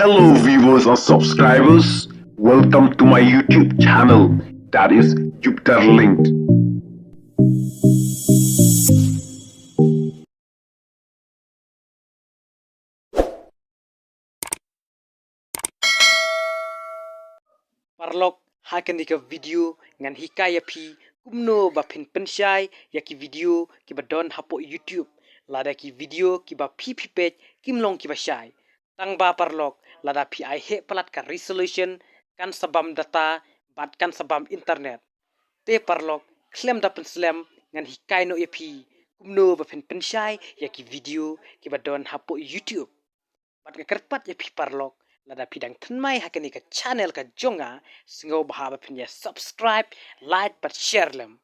Hello viewers or subscribers, welcome to my YouTube channel, that is Lyngz. Parlok hakan ika video ngan hikaya pi kumno ba pynshai yaki video ki ba don hapo YouTube lada ki video ki ba pi page kimlong ki ba shai tang ba parlok lada pi ai he palat ka resolution kan sabam data bat kan sabam internet te parlok klem da penslam ngan hikai no yapi kumno ba pynshai yaki video ki ba don hapo YouTube bat ka kerpat yapi parlok lada pidang tenmai hakani ka channel ka jonga singo bahaba pinya subscribe like but share lem